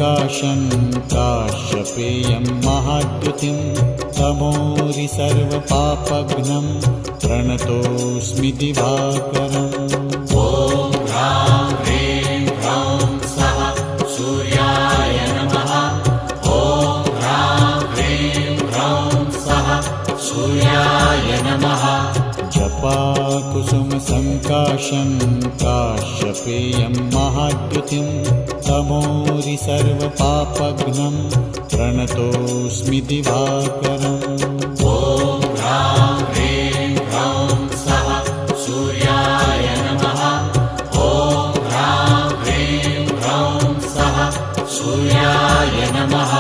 सङ्काशं काश्यपेयं महाद्युतिं तमोरि सर्वपापघ्नं प्रणतोऽस्मि दिवाकरम्। ॐ ह्रां ह्रीं ह्रौं स्वः सूर्याय नमः। ॐ ह्रां ह्रीं ह्रौं स्वः सूर्याय नमः। जपाकुसुमसङ्काशं काश्यपेयं महाद्युतिं तमोरि सर्वपापघ्नं प्रणतोऽस्मि दिवाकरम्।